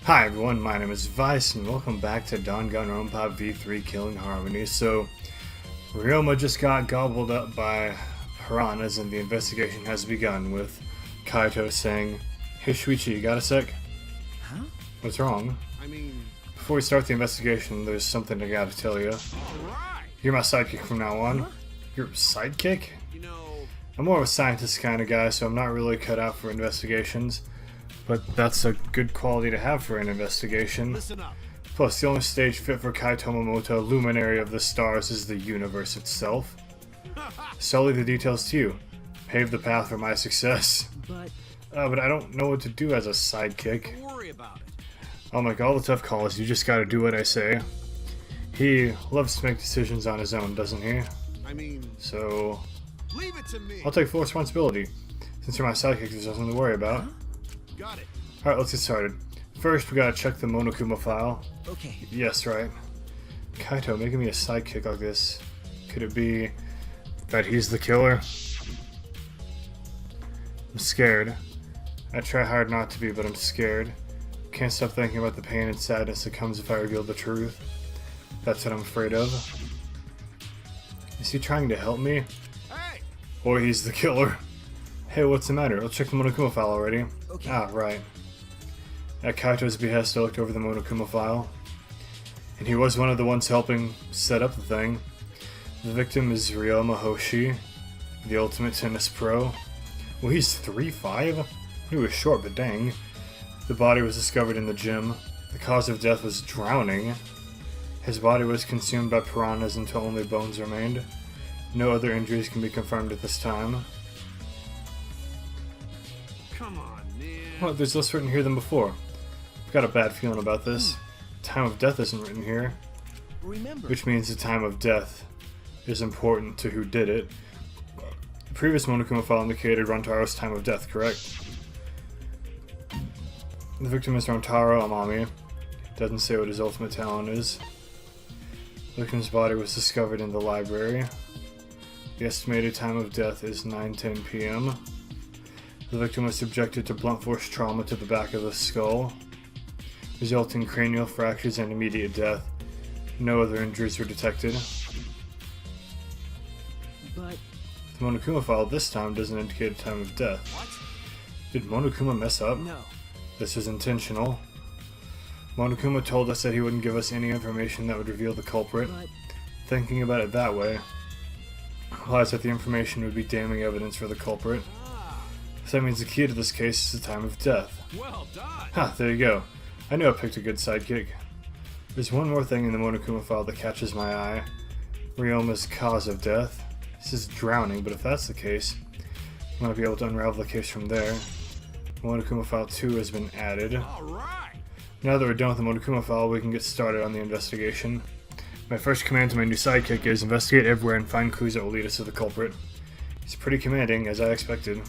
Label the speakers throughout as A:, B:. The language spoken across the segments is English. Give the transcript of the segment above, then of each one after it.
A: Hi everyone, my name is Vyse and welcome back to Danganronpa V3 Killing Harmony. So, Ryoma just got gobbled up by piranhas and the investigation has begun with Kaito saying, "Hey Shuichi, you got a sec?"
B: Huh?
A: What's wrong? Before we start the investigation, there's something I gotta tell you.
B: Alright!
A: You're my sidekick from now on.
B: Huh?
A: Your sidekick?
B: You know...
A: I'm more of a scientist kind of guy, so I'm not really cut out for investigations. But that's a good quality to have for an investigation.
B: Listen up.
A: Plus, the only stage fit for Kai Tomomoto, luminary of the stars, is the universe itself. So I'll leave the details to you. Pave the path for my success. But I don't know what to do as a sidekick.
B: Don't worry about it.
A: I'll make all the tough calls, you just gotta do what I say. He loves to make decisions on his own, doesn't he? So...
B: leave it to me.
A: I'll take full responsibility. Since you're my sidekick, there's nothing to worry about.
B: Huh? Got it.
A: Alright, let's get started. First, we gotta check the Monokuma file.
B: Okay.
A: Yes, right. Kaito making me a sidekick like this. Could it be that he's the killer? I'm scared. I try hard not to be, but I'm scared. Can't stop thinking about the pain and sadness that comes if I reveal the truth. That's what I'm afraid of. Is he trying to help me?
B: Hey!
A: Or he's the killer? Hey, what's the matter? Let's check the Monokuma file already.
B: Okay.
A: Ah, right. At Kaito's behest, I looked over the Monokuma file. And he was one of the ones helping set up the thing. The victim is Ryoma Hoshi, the ultimate tennis pro. Well, he's 3'5"? He was short, but dang. The body was discovered in the gym. The cause of death was drowning. His body was consumed by piranhas until only bones remained. No other injuries can be confirmed at this time.
B: Come on, man.
A: Well, there's less written here than before. I've got a bad feeling about this. Time of death isn't written here.
B: Remember.
A: Which means the time of death is important to who did it. The previous Monokuma file indicated Rontaro's time of death, correct? The victim is Rontaro Amami. Doesn't say what his ultimate talent is. The victim's body was discovered in the library. The estimated time of death is 9:10 p.m. The victim was subjected to blunt force trauma to the back of the skull, resulting in cranial fractures and immediate death. No other injuries were detected.
B: But...
A: the Monokuma file this time doesn't indicate a time of death.
B: what?
A: Did Monokuma mess up?
B: No.
A: This is intentional. Monokuma told us that he wouldn't give us any information that would reveal the culprit.
B: But...
A: Thinking about it that way implies that the information would be damning evidence for the culprit. So that means the key to this case is the time of death.
B: well done.
A: Ha, there you go. I knew I picked a good sidekick. There's one more thing in the Monokuma file that catches my eye. Ryoma's cause of death. This is drowning, but if that's the case, I might be able to unravel the case from there. Monokuma file 2 has been added.
B: Alright.
A: Now that we're done with the Monokuma file, we can get started on the investigation. My first command to my new sidekick is investigate everywhere and find clues that will lead us to the culprit. He's pretty commanding, as I expected.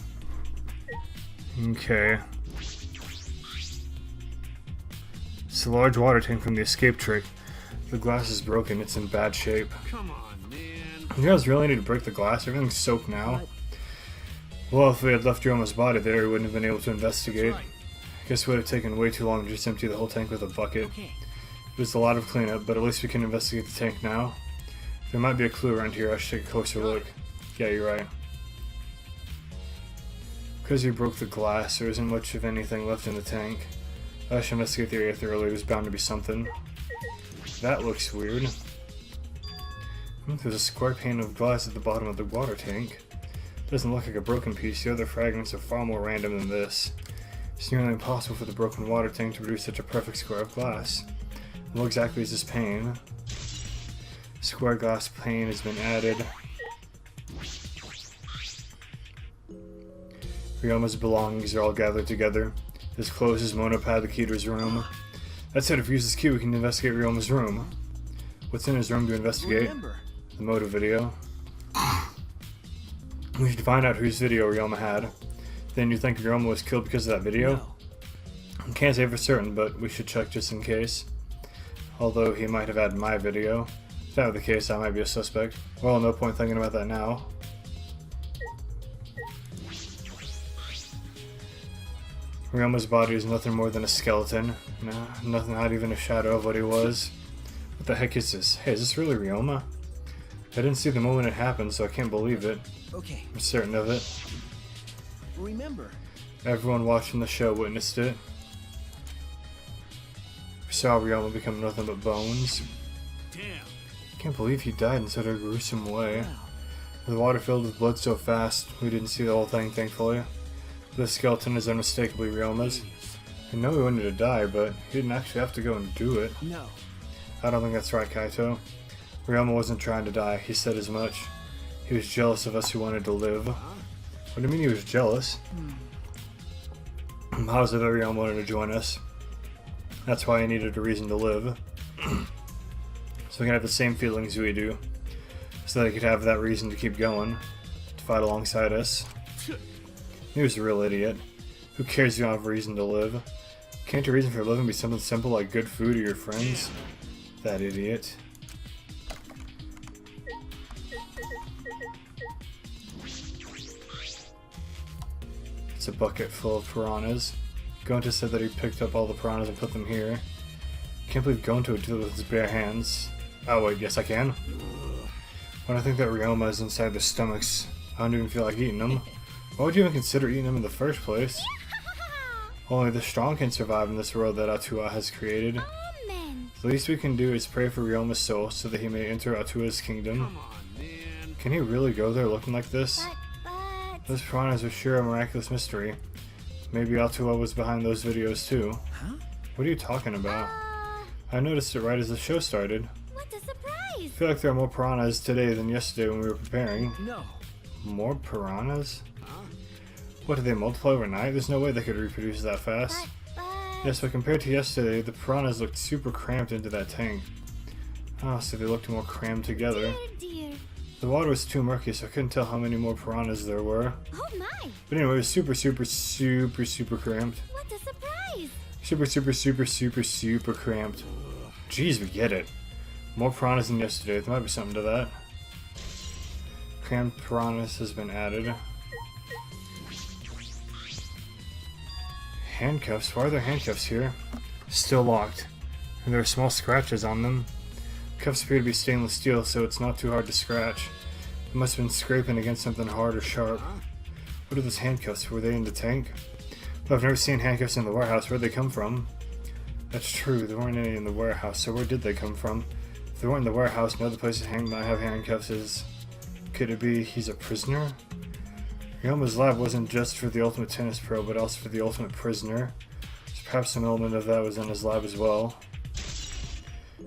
A: Okay. It's a large water tank from the escape trick. The glass is broken, it's in bad shape.
B: Come on, man.
A: You guys really need to break the glass? Everything's soaked now. Well, if we had left Ryoma's body there, we wouldn't have been able to investigate.
B: That's right.
A: Guess it would have taken way too long to just empty the whole tank with a bucket.
B: Okay.
A: It was a lot of cleanup, but at least we can investigate the tank now. There might be a clue around here, I should take a closer look. Yeah, you're right. Because we broke the glass, there isn't much of anything left in the tank. I should investigate the area thoroughly, there's bound to be something. That looks weird. There's a square pane of glass at the bottom of the water tank. Doesn't look like a broken piece, the other fragments are far more random than this. It's nearly impossible for the broken water tank to produce such a perfect square of glass. What exactly is this pane? Square glass pane has been added. Ryoma's belongings are all gathered together. His clothes, his monopad, the key to his room. That's it, if we use this key we can investigate Ryoma's room. What's in his room to investigate?
B: Remember.
A: The motive video. We should find out whose video Ryoma had. Then you think Ryoma was killed because of that video?
B: No.
A: I can't say for certain, but we should check just in case. Although he might have had my video. If that were the case, I might be a suspect. Well, no point thinking about that now. Ryoma's body is nothing more than a skeleton. No, nothing, not even a shadow of what he was. What the heck is this? Hey, is this really Ryoma? I didn't see the moment it happened, so I can't believe it.
B: Okay.
A: I'm certain of it.
B: Remember.
A: Everyone watching the show witnessed it. We saw Ryoma become nothing but bones.
B: Damn.
A: Can't believe he died in such a gruesome way.
B: Wow.
A: The water filled with blood so fast, we didn't see the whole thing, thankfully. The skeleton is unmistakably Ryoma's. I know he wanted to die, but he didn't actually have to go and do it.
B: No.
A: I don't think that's right, Kaito. Ryoma wasn't trying to die, he said as much. He was jealous of us who wanted to live. What do you mean he was jealous? How was it that Ryoma wanted to join us? That's why he needed a reason to live. So he can have the same feelings we do. So that he could have that reason to keep going. To fight alongside us. He was a real idiot. Who cares if you don't have a reason to live? Can't your reason for living be something simple like good food or your friends? That idiot. It's a bucket full of piranhas. Gonta said that he picked up all the piranhas and put them here. Can't believe Gonta would do it with his bare hands. Oh wait, yes I can. When I think that Ryoma is inside their stomachs, I don't even feel like eating them. Why would you even consider eating them in the first place? Only the strong can survive in this world that Atua has created.
C: Amen.
A: The least we can do is pray for Ryoma's soul so that he may enter Atua's kingdom.
B: Come on, man.
A: Can he really go there looking like this?
C: But...
A: Those piranhas are sure a miraculous mystery. Maybe Atua was behind those videos too.
B: Huh?
A: What are you talking about? I noticed it right as the show started.
C: what a surprise!
A: I feel like there are more piranhas today than yesterday when we were preparing.
B: No.
A: More piranhas?
B: Huh?
A: What, did they multiply overnight? There's no way they could reproduce that fast.
C: But...
A: Yes, but compared to yesterday, the piranhas looked super cramped into that tank. Oh, so they looked more crammed together.
C: Dear.
A: The water was too murky, so I couldn't tell how many more piranhas there were.
C: Oh my!
A: But anyway, it was super cramped.
C: What a surprise!
A: Super cramped. Jeez, we get it. More piranhas than yesterday. There might be something to that. Cramped piranhas has been added. Handcuffs? Why are there handcuffs here? Still locked. And there are small scratches on them. Cuffs appear to be stainless steel, so it's not too hard to scratch. It must have been scraping against something hard or sharp. What are those handcuffs? Were they in the tank? But I've never seen handcuffs in the warehouse. Where'd they come from? That's true, there weren't any in the warehouse, so where did they come from? If they weren't in the warehouse, no other place might have handcuffs is... Could it be he's a prisoner? Ryoma's lab wasn't just for the ultimate tennis pro, but also for the ultimate prisoner. So perhaps some element of that was in his lab as well.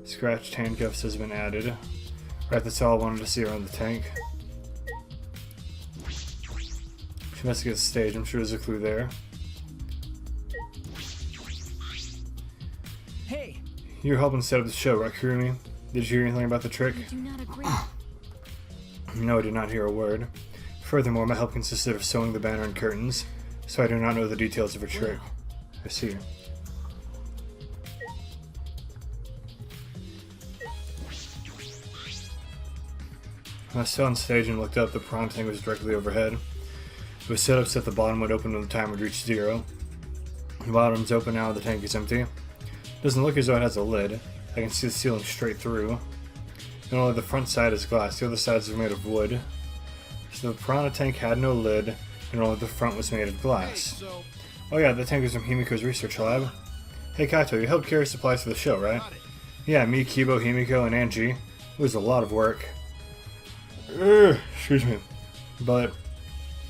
A: Scratched handcuffs has been added. Right, that's all I wanted to see around the tank. She must get the stage, I'm sure there's a clue there.
B: Hey.
A: You were helping set up the show, right, Kurumi? Did you hear anything about the trick?
C: I do not agree.
A: No, I did not hear a word. Furthermore, my help consisted of sewing the banner and curtains, so I do not know the details of her trick. I see. When I stood on stage and looked up, the prom tank was directly overhead. It was set up so that the bottom would open when the time would reach 0. The bottom's open now, the tank is empty. It doesn't look as though it has a lid. I can see the ceiling straight through. And only the front side is glass, the other sides are made of wood. So the piranha tank had no lid, and only the front was made of glass.
B: Hey, so
A: Oh yeah, the tank was from Himiko's research lab. Hey Kaito, you helped carry supplies for the show, right?
B: got it.
A: Yeah, me, Kibo, Himiko, and Angie. It was a lot of work. Excuse me. But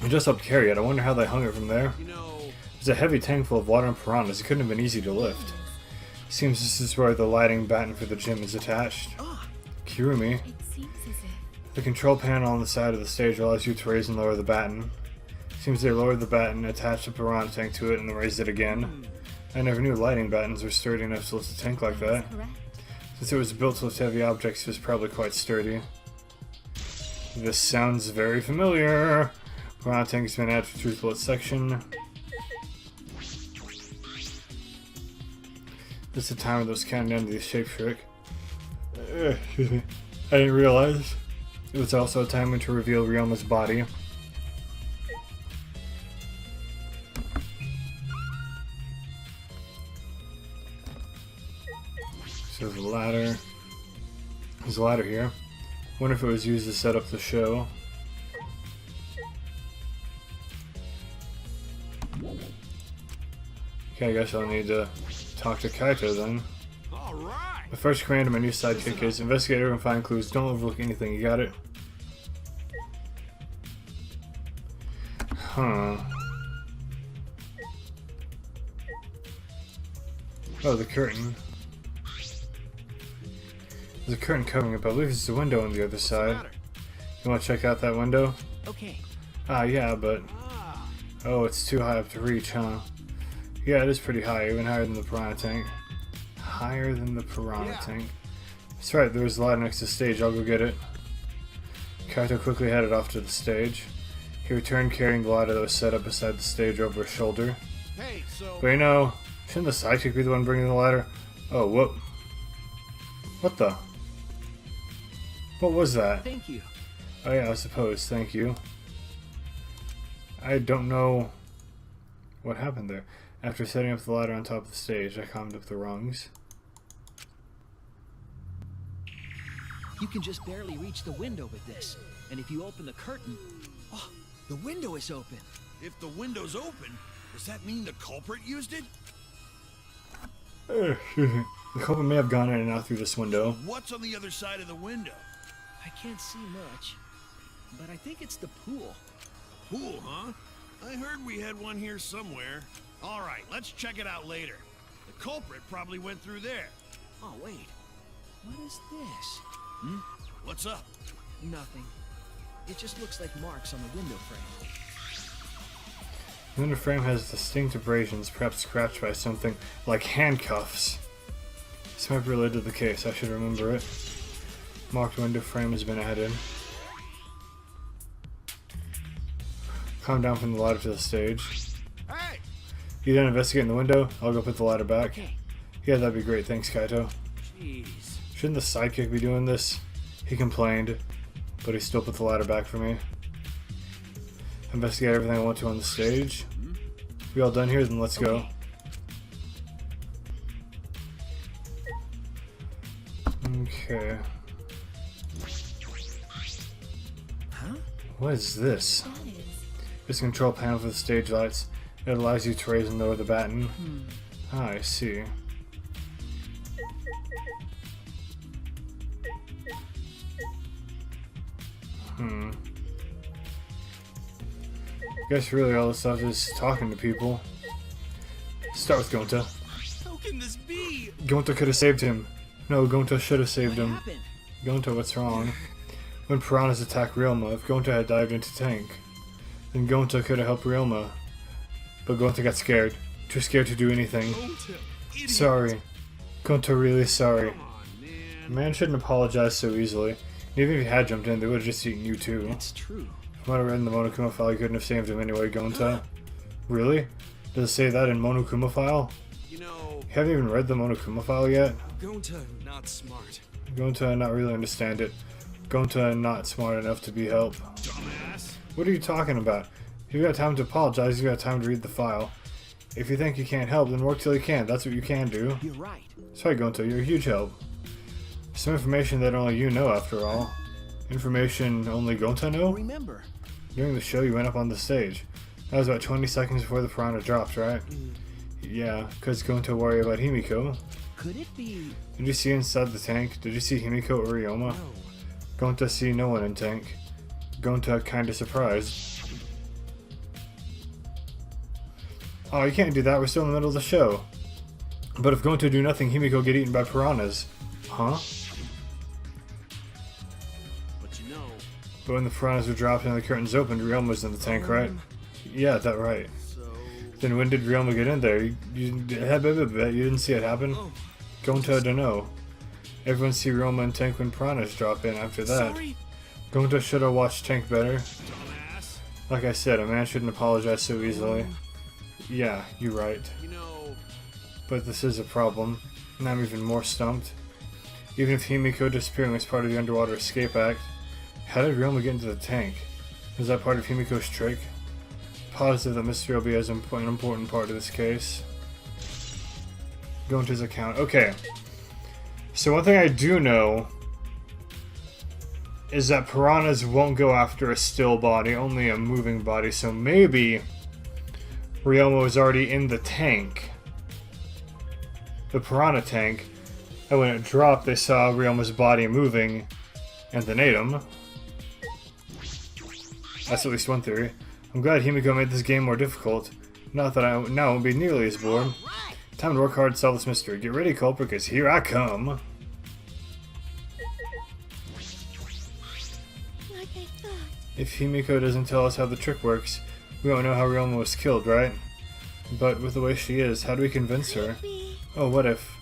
A: I just helped carry it. I wonder how they hung it from there.
B: You know,
A: It's a heavy tank full of water and piranhas. It couldn't have been easy to lift. Seems this is where the lighting batten for the gym is attached. Kirumi.
C: It seems as if...
A: The control panel on the side of the stage allows you to raise and lower the batten. Seems they lowered the batten, attached a piranha tank to it, and then raised it again. I never knew lighting battens were sturdy enough to lift a tank like that.
C: Correct.
A: Since it was built to lift heavy objects, it was probably quite sturdy. This sounds very familiar. Piranha tank has been added to Truthful section. This is the timer that was counting down to the shape trick. Excuse me. I didn't realize. It was also a timer to reveal Ryoma's body. So there's a ladder. There's a ladder here. Wonder if it was used to set up the show. Okay, I guess I'll need to talk to Kaito then.
B: All right.
A: The first command of my new sidekick is investigate and find clues. Don't overlook anything. You got it? Huh. Oh, the curtain. There's a curtain covering it, but I believe there's a window on the other side. You want to check out that window?
B: Okay.
A: Ah, yeah, but...
B: Ah.
A: Oh, it's too high up to reach, huh? Yeah, it is pretty high, even higher than the piranha tank. Higher than the piranha tank. That's right, there was a ladder next to the stage. I'll go get it. Kaito quickly headed off to the stage. He returned carrying the ladder that was set up beside the stage over his shoulder.
B: Hey, so.
A: But you know, shouldn't the sidekick be the one bringing the ladder? Oh, whoop. What the? What was that?
B: Thank you.
A: Oh yeah, I suppose. Thank you. I don't know what happened there. After setting up the ladder on top of the stage, I climbed up the rungs.
D: You can just barely reach the window with this. And if you open the curtain... Oh, the window is open.
B: If the window's open, does that mean the culprit used it?
A: The culprit may have gone in and out through this window.
B: What's on the other side of the window?
D: I can't see much. But I think it's the pool.
B: Pool, huh? I heard we had one here somewhere. All right, let's check it out later. The culprit probably went through there.
D: Oh, wait. What is this?
B: What's up?
D: Nothing. It just looks like marks on the window frame.
A: The window frame has distinct abrasions, perhaps scratched by something like handcuffs. This might be related to the case. I should remember it. Marked window frame has been added. Climb down from the ladder to the stage.
B: Hey!
A: You done investigating the window? I'll go put the ladder back.
D: Okay.
A: Yeah, that'd be great. Thanks, Kaito.
B: Jeez.
A: Shouldn't the sidekick be doing this? He complained, but he still put the ladder back for me. Investigate everything I want to on the stage. We all done here? Then let's go. Okay.
D: Huh?
A: What is this?
C: That is.
A: It's a control panel for the stage lights. It allows you to raise and lower the baton. Ah, I see. Guess really all this stuff is talking to people. Start with Gonta.
B: How can this be?
A: Gonta could have saved him. No, Gonta should have saved
D: What
A: him.
D: happened?
A: Gonta, what's wrong? When piranhas attacked Realma, if Gonta had dived into tank, then Gonta could have helped Realma. But Gonta got scared. Too scared to do anything.
B: Idiot.
A: Sorry. Gonta really sorry.
B: Come on,
A: A
B: man.
A: man shouldn't apologize so easily. Even if he had jumped in, they would have just eaten you too.
D: It's true.
A: From what I read in the Monokuma file, you couldn't have saved him anyway, Gonta. Really? Does it say that in Monokuma file?
B: You know,
A: You haven't even read the Monokuma file yet?
E: Gonta, not smart.
A: Gonta not really understand it. Gonta not smart enough to be help.
B: dumbass.
A: What are you talking about? If you got time to apologize, you got time to read the file. If you think you can't help, then work till you can. That's what you can do.
D: You're right.
A: Sorry, Gonta, you're a huge help. Some information that only you know, after all. Information only Gonta know?
D: Remember,
A: During the show, you went up on the stage. That was about 20 seconds before the piranha dropped, right? Yeah, because Gonta worried about Himiko.
D: could it be...
A: Did you see inside the tank? Did you see Himiko or Ryoma?
D: No.
A: Gonta see no one in tank. Gonta kinda surprised. Oh, you can't do that. We're still in the middle of the show. But if Gonta do nothing, Himiko get eaten by piranhas. Huh?
B: But you know,
A: But when the piranhas were dropped and the curtains opened, Ryoma was in the tank, right? Yeah, that right.
B: so.
A: Then when did Ryoma get in there? You didn't see it happen? Gonta don't know. Everyone see Ryoma and tank when piranhas drop in after that.
B: Sorry,
A: Gonta should have watched tank better.
B: dumbass.
A: Like I said, a man shouldn't apologize so easily. Yeah, you're right.
B: You know,
A: But this is a problem, and I'm even more stumped. Even if Himiko disappearing was part of the Underwater Escape Act, how did Ryoma get into the tank? Was that part of Himiko's trick? Positive that mystery will be as an important part of this case. Go into his account. Okay. So one thing I do know is that piranhas won't go after a still body, only a moving body. So maybe Ryoma was already in the tank, the piranha tank, and when it dropped, they saw Ryoma's body moving, and then ate him. That's at least one theory. I'm glad Himiko made this game more difficult. Not that I now won't be nearly as bored. Time to work hard to solve this mystery. Get ready, culprit, because here I come.
C: Like I thought.
A: If Himiko doesn't tell us how the trick works, we won't know how Ryoma was killed, right? But with the way she is, how do we convince her?
C: Maybe.
A: Oh, what if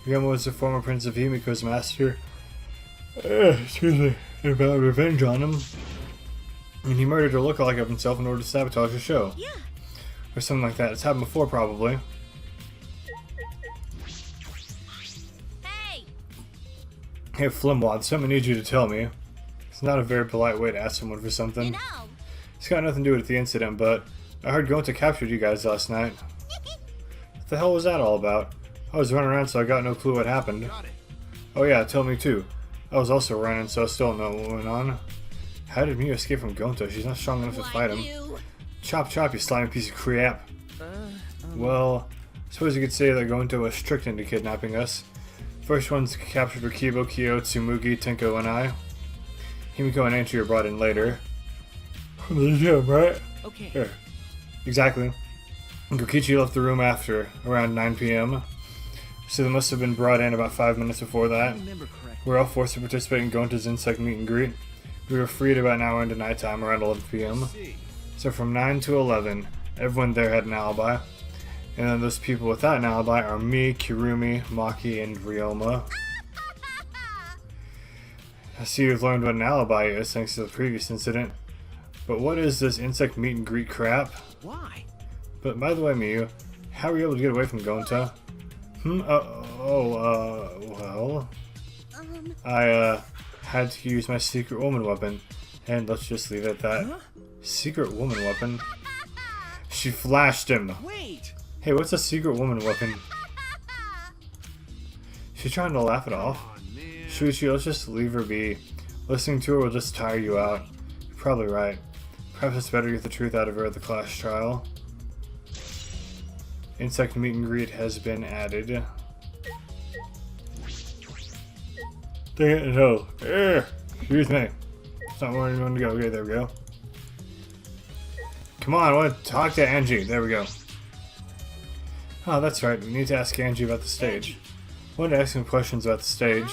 A: Ryoma was the former prince of Himiko's master? Excuse me. And vowed revenge on him. And he murdered a lookalike of himself in order to sabotage the show.
C: Yeah.
A: Or something like that. It's happened before, probably.
C: Hey.
A: Hey, Flimwad, something I need you to tell me. It's not a very polite way to ask someone for something.
C: You know.
A: It's got nothing to do with the incident, but I heard Gonta captured you guys last night. What the hell was that all about? I was running around, so I got no clue what happened. Oh yeah, tell me too. I was also running, so I still don't know what went on. How did Miu escape from Gonta? She's not strong enough to fight him. Chop chop, you slimy piece of crap. Well, I suppose you could say that Gonta was tricked into kidnapping us. First ones captured were Kibo, Kyo, Tsumugi, Tenko, and I. Himiko and Anchi were brought in later. From the gym, right?
D: Okay.
A: Here. Exactly. Gokichi left the room after, around 9 p.m. So they must have been brought in about 5 minutes before
D: I
A: that.
D: remember correctly.
A: We were all forced to participate in Gonta's insect meet and greet. We were freed about an hour into nighttime, around 11 p.m. So from 9 to 11, everyone there had an alibi. And then those people without an alibi are me, Kirumi, Maki, and Ryoma. I see you've learned what an alibi is thanks to the previous incident. But what is this insect meet and greet crap?
D: Why?
A: But by the way, Miu, how were you able to get away from Gonta? Well, I had to use my secret woman weapon, and let's just leave it at that.
D: Huh?
A: Secret woman weapon? She flashed him.
D: Wait!
A: Hey, what's a secret woman weapon? She's trying to laugh it off. Shuichi, let's just leave her be. Listening to her will just tire you out. You're probably right. Perhaps it's better to get the truth out of her at the class trial. Insect meet and greet has been added. Dang it, no. Excuse me. It's not where you want to go. Okay, there we go. Come on, I want to talk to Angie. There we go. Oh, that's right. We need to ask Angie about the stage. I wanted to ask him questions about the stage.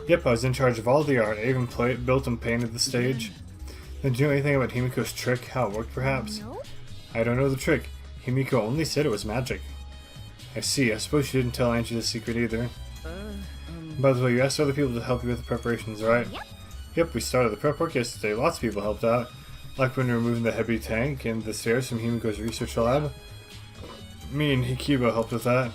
A: Yep, I was in charge of all the art. I even built and painted the stage. Did you know anything about Himiko's trick? How it worked, perhaps?
C: No.
A: I don't know the trick. Himiko only said it was magic. I see. I suppose she didn't tell Angie the secret either. By the way, you asked other people to help you with the preparations, right?
C: Yep.
A: Yep, we started the prep work yesterday. Lots of people helped out. Like when we were moving the heavy tank and the stairs from Himiko's research lab. Me and Hikibo helped with that.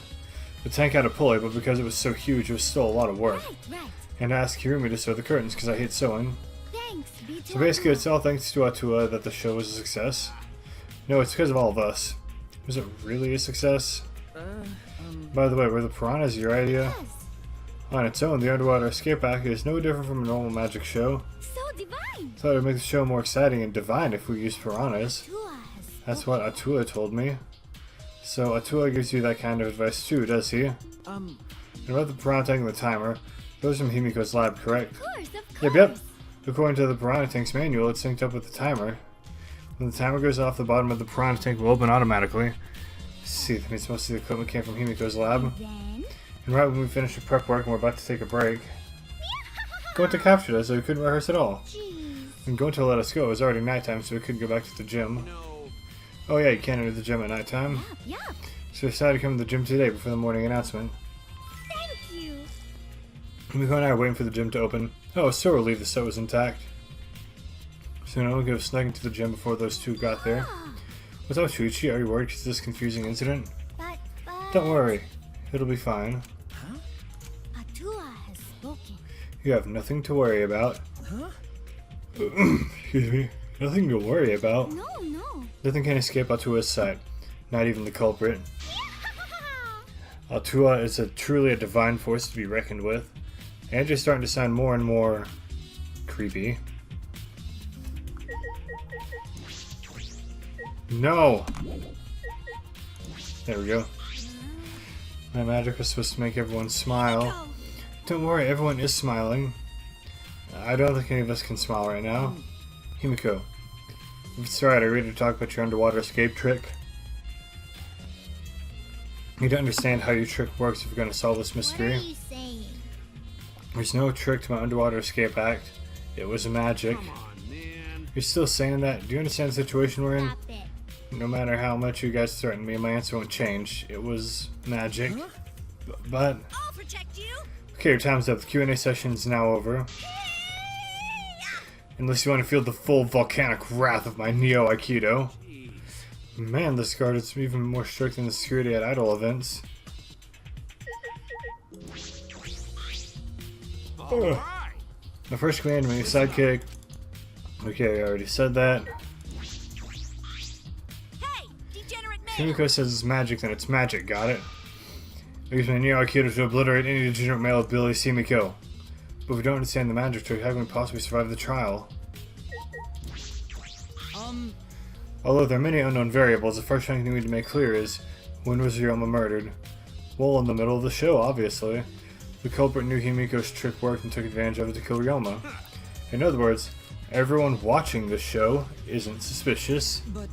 A: The tank had a pulley, but because it was so huge, it was still a lot of work.
C: Right.
A: And I asked Kirumi to sew the curtains because I hate sewing.
C: Thanks. Be
A: So basically, it's all thanks to Atua that the show was a success. No, it's because of all of us. Was it really a success? By the way, were the piranhas your idea?
C: Yes.
A: On its own, the underwater escape act is no different from a normal magic show.
C: So divine.
A: Thought it would make the show more exciting and divine if we used piranhas.
C: Tua has
A: That's what Atua told me. So Atua gives you that kind of advice too, does he? And about the piranha tank and the timer, those from Himiko's lab, correct?
C: Of course, of
A: Yep,
C: course.
A: yep. According to the piranha tank's manual, it's synced up with the timer. When the timer goes off, the bottom of the piranha tank will open automatically. Let's see, that means most of the equipment came from Himiko's lab.
C: Then.
A: And right when we finished the prep work and we're about to take a break, Gonta captured us, so we couldn't rehearse at all.
C: Jeez.
A: And Gonta let us go. It was already nighttime, so we couldn't go back to the gym.
E: No.
A: Oh yeah, you can't enter the gym at nighttime.
C: Yup.
A: So we decided to come to the gym today before the morning announcement.
C: Thank you.
A: Miko and I are waiting for the gym to open. Oh, I was so relieved the set was intact. So no one could have snuck into the gym before those two got there.
C: Ah,
A: What's up, Shuichi? Are you worried because of this confusing incident?
C: but.
A: Don't worry. It'll be fine.
C: Atua has spoken.
A: You have nothing to worry about.
D: Huh?
A: Excuse me. Nothing to worry about.
C: No, no.
A: Nothing can escape Atua's sight. Not even the culprit. Atua is truly a divine force to be reckoned with. Andrew's starting to sound more and more creepy. No! There we go. My magic was supposed to make everyone smile. Don't worry, everyone is smiling. I don't think any of us can smile right now. Himiko, if it's alright, are you ready to talk about your underwater escape trick? You need to understand how your trick works if you're going to solve this
C: What are
A: mystery.
C: you saying?
A: There's no trick to my underwater escape act. It was magic.
B: Come on, man.
A: You're still saying that? Do you understand the situation we're in?
C: Stop it.
A: No matter how much you guys threaten me, my answer won't change. It was magic. But
C: I'll protect you.
A: okay, your time's up. The Q&A session is now over. Unless you want to feel the full volcanic wrath of my Neo Aikido. Man, this guard is even more strict than the security at idol events.
B: All right.
A: My first command, my sidekick. Okay, I already said that.
C: Hey, degenerate man.
A: Himiko says it's magic, then it's magic, got it? I use my Neo Aikido to obliterate any degenerate male ability to see me kill. But if we don't understand the magic trick, how can we possibly survive the trial? Although there are many unknown variables, the first thing we need to make clear is, when was Ryoma murdered? Well, in the middle of the show, obviously. The culprit knew Himiko's trick worked and took advantage of it to kill Ryoma. In other words, everyone watching the show isn't suspicious.
D: But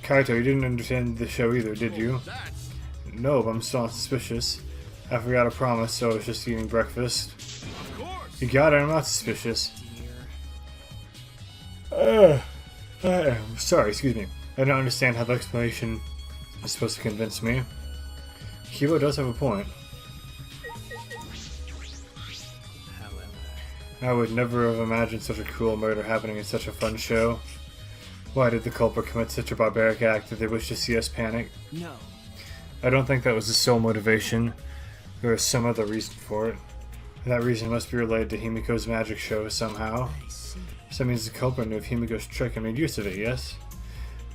A: Kaito, you didn't understand the show either, did you?
B: That's
A: No, but I'm still not suspicious. I forgot a promise, so I was just eating breakfast.
B: of course.
A: You got it, I'm not suspicious. Sorry, excuse me. I don't understand how the explanation is supposed to convince me. Kibo does have a point. I would never have imagined such a cruel murder happening in such a fun show. Why did the culprit commit such a barbaric act that they wish to see us panic?
D: no.
A: I don't think that was the sole motivation. There was some other reason for it. That reason must be related to Himiko's magic show somehow.
D: I see.
A: So that means the culprit knew of Himiko's trick and made use of it, yes?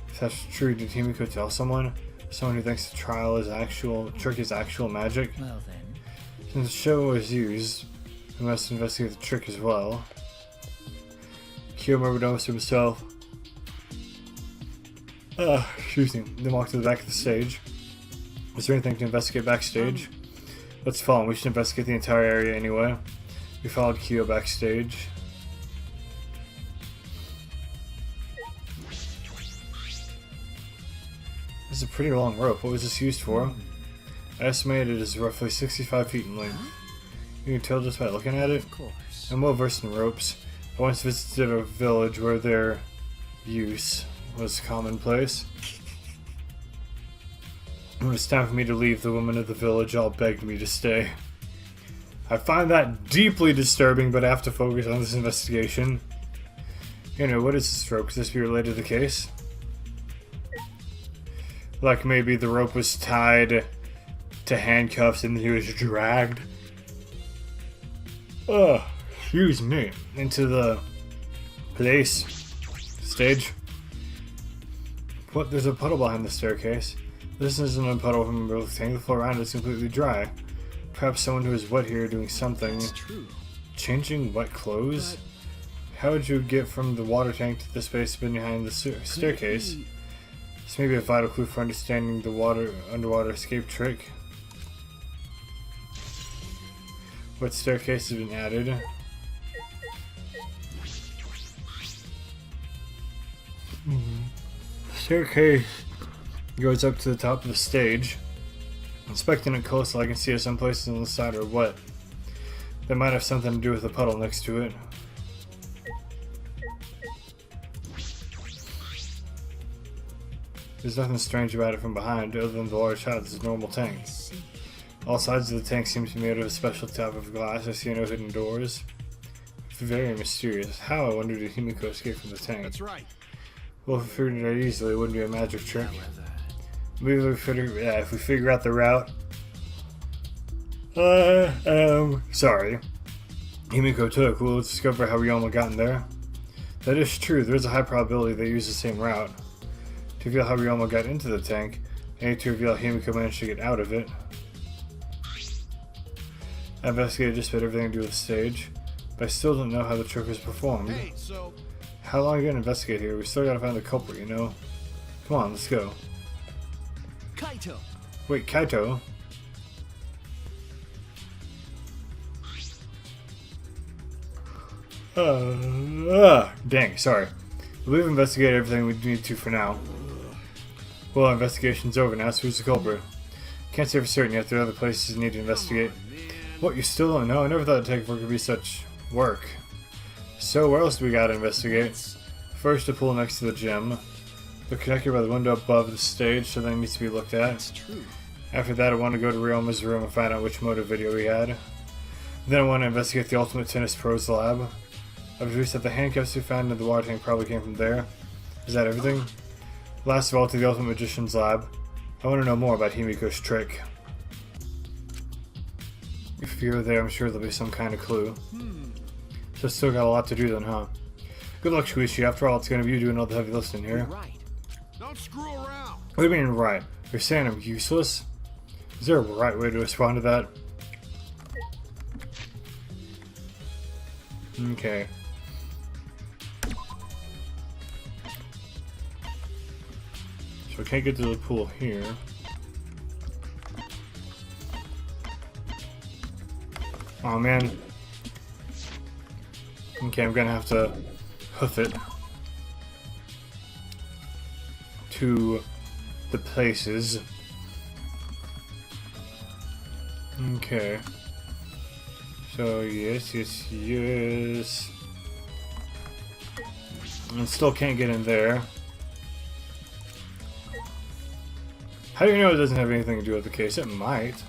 A: If that's true, did Himiko tell someone? Someone who thinks the trick is actual magic?
D: Well then.
A: Since the show was used, we must investigate the trick as well. Kiyomaru would almost himself. Excuse me. Then walk to the back of the stage. Is there anything to investigate backstage? Let's follow him. We should investigate the entire area anyway. We followed Kyo backstage. This is a pretty long rope. What was this used for? I estimate it is roughly 65 feet in length. You can tell just by looking at it.
D: Of course.
A: I'm well versed in ropes. I once visited a village where their use was commonplace. When it was time for me to leave, the women of the village all begged me to stay. I find that deeply disturbing, but I have to focus on this investigation. You know, what is this rope? Could this be related to the case? Like maybe the rope was tied to handcuffs and he was dragged. Excuse me. Into the place. Stage. What? There's a puddle behind the staircase. This isn't a puddle from the tank. The floor around it is completely dry. Perhaps someone who is wet here doing something.
D: It's true.
A: Changing wet clothes? How would you get from the water tank to the space behind the staircase? This may be a vital clue for understanding the underwater escape trick. What staircase has been added? Staircase goes up to the top of the stage. Inspecting it closely, I can see some places on the side are wet. That might have something to do with the puddle next to it. There's nothing strange about it from behind, other than the large height. It's a normal tank.
D: I see.
A: All sides of the tank seem to be made of a special type of glass. I see no hidden doors. Very mysterious. How, I wonder, did Himiko escape from the tank?
B: That's right.
A: Well, if we figured it out easily, it wouldn't be a magic trick. Maybe if we figure out the route. Sorry. Himiko took. We'll discover how Ryoma got in there. That is true. There is a high probability they use the same route. To reveal how Ryoma got into the tank, I need to reveal how Himiko managed to get out of it. I investigated just about everything to do with the stage, but I still don't know how the trick was performed.
B: Hey, so
A: How long are you gonna investigate here? We still gotta find the culprit, you know? Come on, let's go.
D: Kaito!
A: Wait, Kaito? Dang, sorry. We've investigated everything we need to for now. Well, our investigation's over now, so who's the culprit? Can't say for certain yet, there are other places you need to investigate. What, you still don't know? I never thought detective work could be such work. So, where else do we gotta investigate? First, the pool next to the gym. They're connected by the window above the stage, so that needs to be looked at.
D: That's true.
A: After that, I want to go to Ryoma's room and find out which motive video he had. Then I want to investigate the Ultimate Tennis Pros lab. I've deduced that the handcuffs we found in the water tank probably came from there. Is that everything? Last of all, to the Ultimate Magician's lab. I want to know more about Himiko's trick. If you're there, I'm sure there'll be some kind of clue. So still got a lot to do then, huh? Good luck, Shuichi. After all, it's going to be you doing all the heavy lifting
D: You're
A: here.
D: right.
B: don't screw around.
A: What do you mean, right? You're saying I'm useless? Is there a right way to respond to that? Okay. So I can't get to the pool here. Oh man. Okay, I'm gonna have to hoof it to the places. Okay. So yes. And still can't get in there. How do you know it doesn't have anything to do with the case? It might.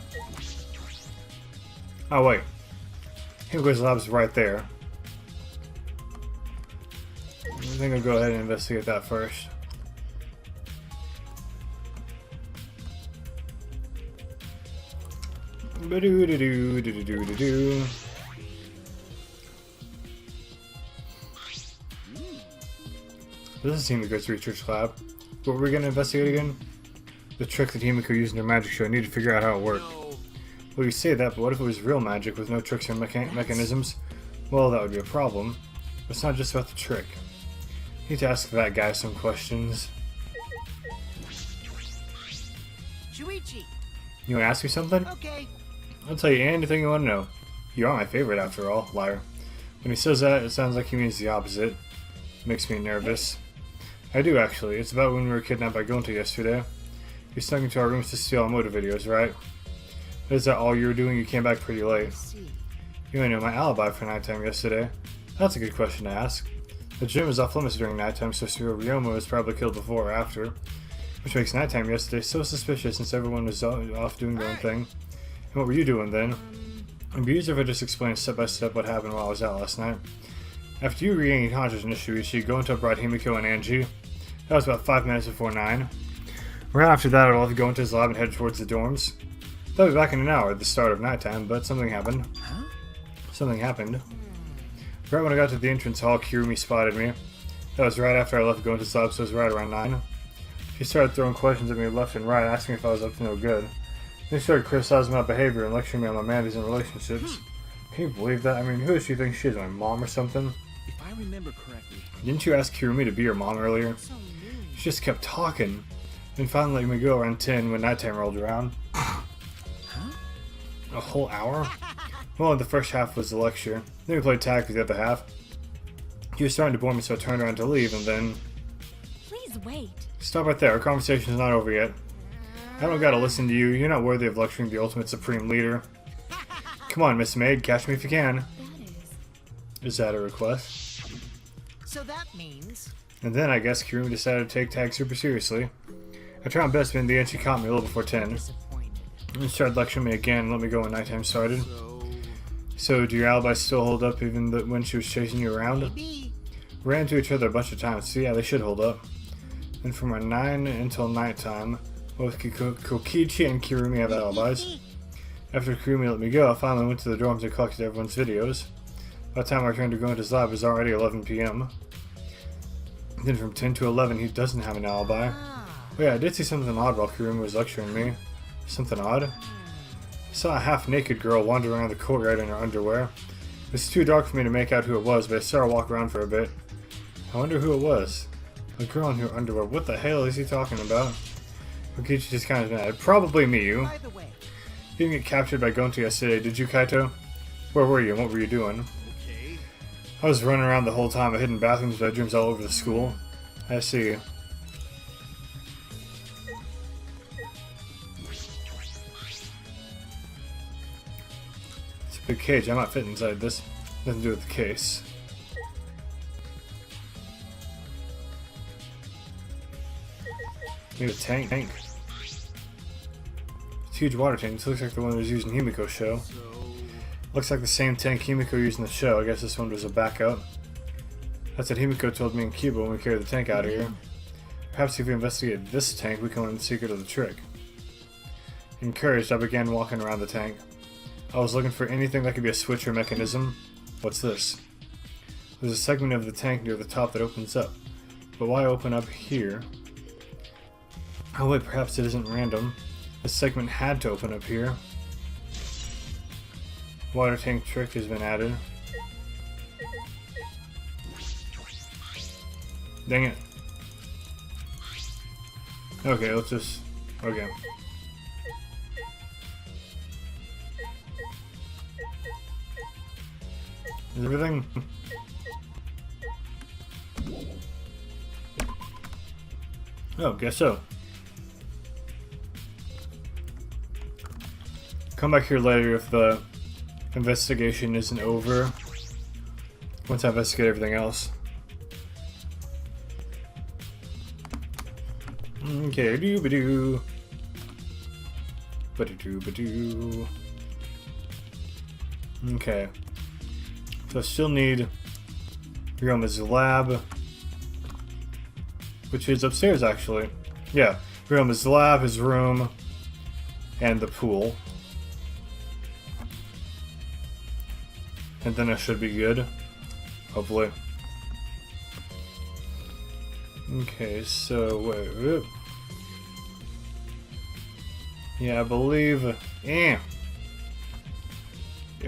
A: Oh wait. Himiko's lab's right there. I think I'll go ahead and investigate that first. Ba-doo-doo-doo-doo-doo-doo-doo. This is Himiko's research lab. What were we gonna investigate again? The trick that Himiko used in her magic show. I need to figure out how it worked. Well, you say that, but what if it was real magic with no tricks or mechanisms? Well, that would be a problem. But it's not just about the trick. I need to ask that guy some questions.
C: Shuichi.
A: You wanna ask me something?
C: Okay.
A: I'll tell you anything you want to know. You are my favorite, after all, liar. When he says that, it sounds like he means the opposite. Makes me nervous. I do, actually. It's about when we were kidnapped by Gonta yesterday. You snuck into our rooms to steal our motor videos, right? Is that all you were doing? You came back pretty late. You only know my alibi for nighttime yesterday. That's a good question to ask. The gym is off limits during nighttime, so Ryoma was probably killed before or after. Which makes nighttime yesterday so suspicious since everyone was off doing their own thing. And what were you doing then? It'd be easier if I just explained step by step what happened while I was out last night. After you regained consciousness, Shuichi, Gonta brought Himiko and Angie. That was about 5 minutes before 9. Right after that, I'll have to go into his lab and head towards the dorms. They'll be back in an hour at the start of nighttime, but something happened. Something happened. Right when I got to the entrance hall, Kirumi spotted me. That was right after I left Gonta's lab, so it was right around 9. She started throwing questions at me left and right, asking if I was up to no good. Then she started criticizing my behavior and lecturing me on my manners and relationships. Can you believe that? I mean, who does she think she is, my mom or something?
D: If I remember correctly.
A: Didn't you ask Kirumi to be your mom earlier? She just kept talking. Then finally let me go around 10 when nighttime rolled around. A whole hour? Well, the first half was the lecture. Then we played tag for the other half. She was starting to bore me, so I turned around to leave, and then...
C: Please wait.
A: Stop right there. Our conversation's not over yet. I don't gotta listen to you. You're not worthy of lecturing the ultimate supreme leader. Come on, Miss Maid. Catch me if you can.
C: That is.
A: Is that a request?
C: So that means.
A: And then, I guess, Kirumi decided to take tag super seriously. I tried my best, but in the end, she caught me a little before 10.
C: Disappointed.
A: And started lecturing me again and let me go when nighttime started. So, do your alibis still hold up even when she was chasing you around?
C: Maybe.
A: Ran into each other a bunch of times, so yeah, they should hold up. And from around 9 until nighttime, both Kokichi and Kirumi have alibis. After Kirumi let me go, I finally went to the dorms and collected everyone's videos. By the time I returned to go into his lab, it was already 11 p.m. Then from 10 to 11, he doesn't have an alibi. Oh yeah, I did see something odd while Kirumi was lecturing me. Something odd? saw a half-naked girl wander around the courtyard in her underwear. It was too dark for me to make out who it was, but I saw her walk around for a bit. I wonder who it was. A girl in her underwear. What the hell is he talking about? Okichi just kind of mad. Probably me, you.
C: By the way,
A: You didn't get captured by Gonta yesterday, did you, Kaito? Where were you and what were you doing?
B: Okay.
A: I was running around the whole time. I hid in bathrooms, bedrooms all over the school. I see. It's a big cage. I might fit inside this. Nothing to do with the case. Need a tank. It's a huge water tank. This looks like the one that was used in Himiko's show.
B: So,
A: Looks like the same tank Himiko used in the show. I guess this one was a backup. That's what Himiko told me in Cuba when we carried the tank out of here. Perhaps if we investigate this tank, we can learn the secret of the trick. Encouraged, I began walking around the tank. I was looking for anything that could be a switch or mechanism. What's this? There's a segment of the tank near the top that opens up. But why open up here? Oh wait, perhaps it isn't random. This segment had to open up here. Water tank trick has been added. Dang it. Okay, let's just... Okay. Is everything... Oh, guess so. Come back here later if the investigation isn't over. Once I investigate everything else. Okay, doo-ba-doo. Ba-doo-ba-doo. Okay. So I still need Ryoma's lab, which is upstairs actually. Yeah, Ryoma's lab, his room, and the pool. And then I should be good. Hopefully. Okay, so wait. Yeah, I believe. It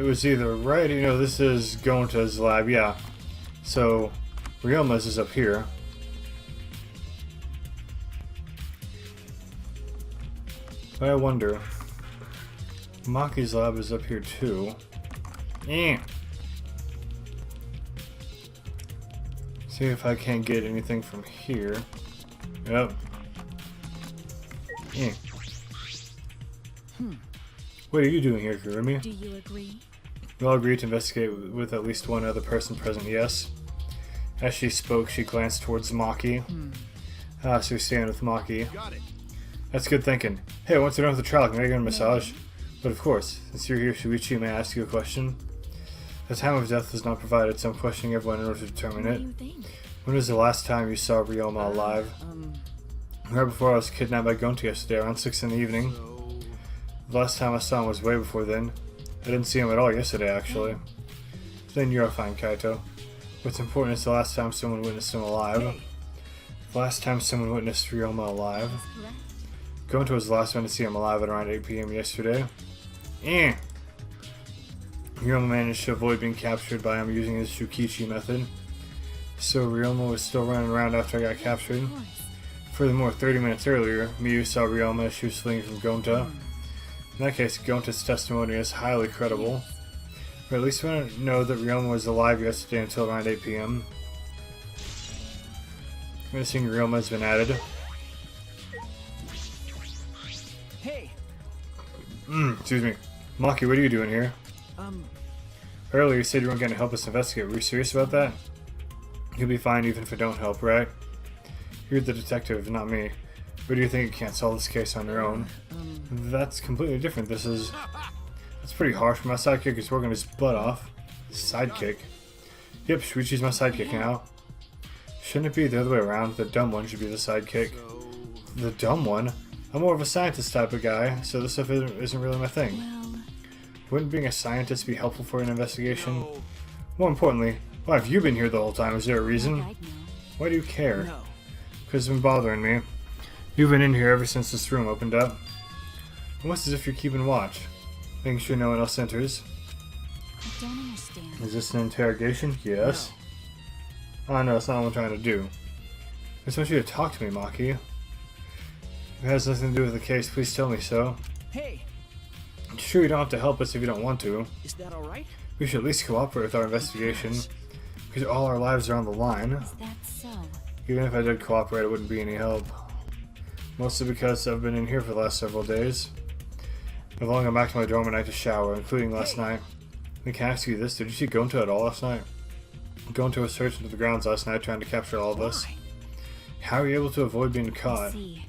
A: was either right. You know, this is Gonta's lab. Yeah. So Ryoma's is up here. But I wonder. Maki's lab is up here too. See if I can't get anything from here. Yep. What are you doing here, Kurumi?
C: do you agree?
A: We all agreed to investigate with at least one other person present, yes. As she spoke, she glanced towards Maki. So we stand with Maki.
B: got it.
A: That's good thinking. Hey, once you're done with the trial, can I get a massage? But of course, since you're here, Shuichi, may I ask you a question? The time of death is not provided, so I'm questioning everyone in order to determine
C: What
A: it.
C: do you think?
A: When was the last time you saw Ryoma alive? Right before I was kidnapped by Gonta yesterday, around 6 in the evening.
B: So,
A: The last time I saw him was way before then. I didn't see him at all yesterday, actually. Then you're fine, Kaito. What's important is the last time someone witnessed him alive. The last time someone witnessed Ryoma alive.
C: That's correct.
A: Gonta was the last one to see him alive at around 8 PM yesterday. Ryoma managed to avoid being captured by him using his Shukichi method. So Ryoma was still running around after I got captured.
C: Of course.
A: Furthermore, 30 minutes earlier, Miyu saw Ryoma as she was fleeing from Gonta. In that case, Gonta's testimony is highly credible. Or at least we don't know that Ryoma was alive yesterday until around 8 PM. Missing Ryoma has been added.
D: Hey,
A: Excuse me. Maki, what are you doing here? Earlier you said you weren't going to help us investigate. Were you serious about that? You'll be fine even if I don't help, right? You're the detective, not me. But do you think you can't solve this case on your own? That's completely different. That's pretty harsh. My sidekick is working his butt off. Sidekick? Yep, Shuichi's my sidekick now. Shouldn't it be the other way around? The dumb one should be the sidekick. The dumb one? I'm more of a scientist type of guy, so this stuff isn't really my thing.
C: Well,
A: Wouldn't being a scientist be helpful for an investigation?
B: no.
A: More importantly, why have you been here the whole time? Is there a reason?
C: I'd know.
A: Why do you care?
D: no.
A: Because it's been bothering me. You've been in here ever since this room opened up. Almost as if you're keeping watch. Making sure no one else enters.
C: I don't understand.
A: Is this an interrogation? Yes. Oh no, that's not what I'm trying to do. I just want you to talk to me, Maki. If it has nothing to do with the case, please tell me so.
D: Hey,
A: It's true you don't have to help us if you don't want to.
D: is that all right?
A: We should at least cooperate with our investigation, because all our lives are on the line.
C: Is that so?
A: Even if I did cooperate, it wouldn't be any help. Mostly because I've been in here for the last several days. I've only gone back to my dorm at night to shower, including last night. I can ask you this, did you see Gonto at all last night? Gonto was searching into the grounds last night trying to capture all of us.
D: Why?
A: How are you able to avoid being
C: I
A: caught?
C: see.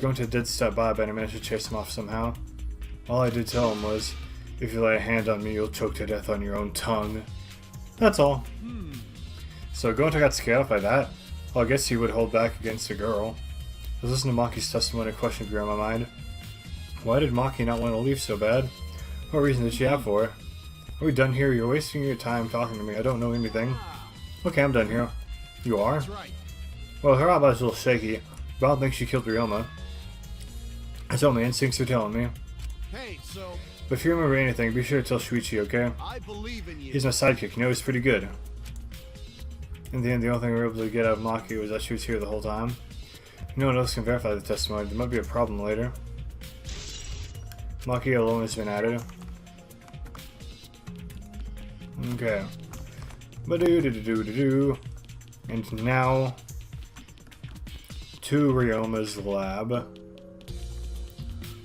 A: Gonto did step by, but I managed to chase him off somehow. All I did tell him was, if you lay a hand on me, you'll choke to death on your own tongue. That's all. So Gonto got scared off by that. Well, I guess he would hold back against a girl. I was listening to Maki's testimony and a question grew in my mind. Why did Maki not want to leave so bad? What reason did she have for it? Are we done here? You're wasting your time talking to me. I don't know anything. Okay, I'm done here. You are?
B: That's right.
A: Well, her eyebal's a little shaky, but I don't think she killed Ryoma. That's all my instincts are telling me.
B: Hey, so
A: But if you remember anything, be sure to tell Shuichi, okay?
B: I believe in you.
A: He's my sidekick, you know, he's pretty good. In the end, the only thing we were able to get out of Maki was that she was here the whole time. No one else can verify the testimony. There might be a problem later. Maki alone has been added. Okay. Ba-do-do-do-do-do-do. And now to Ryoma's lab.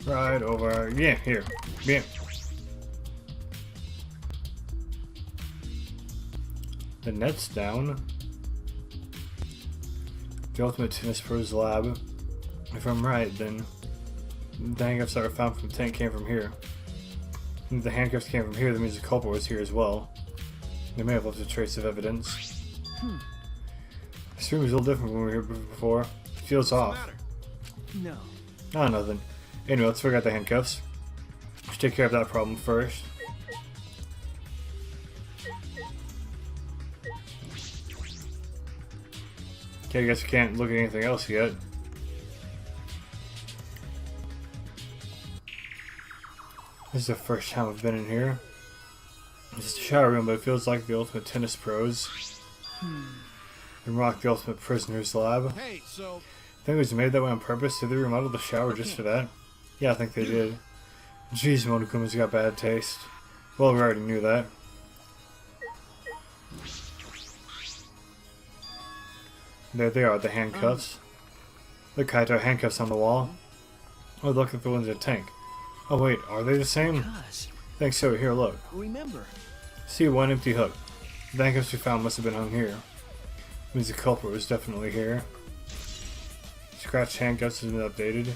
A: Right over. Yeah, here. Yeah. The net's down. The Ultimate Tennis Pro's lab. If I'm right, then the handcuffs that were found from the tank came from here. And if the handcuffs came from here, that means the culprit was here as well. They may have left a trace of evidence. This room is a little different when we were here before. It feels
B: What's
A: off.
B: the matter?
D: No.
A: Oh, nothing. Anyway, let's figure out the handcuffs. Let's take care of that problem first. Okay, I guess we can't look at anything else yet. This is the first time I've been in here. It's the shower room, but it feels like the Ultimate Tennis Pros. And Rock, the Ultimate Prisoner's lab.
B: Hey, so
A: I think it was made that way on purpose. Did they remodel the shower just for that? Yeah, I think they did. Jeez, Monokuma's got bad taste. Well, we already knew that. There they are, the handcuffs. Look, Kaito, handcuffs on the wall. Oh, look at the ones in the tank. Oh wait, are they the same?
D: Cuz,
A: Think so, here, look.
D: remember,
A: See, one empty hook. The handcuffs we found must have been hung here. Means the culprit was definitely here. Scratched handcuffs has been updated.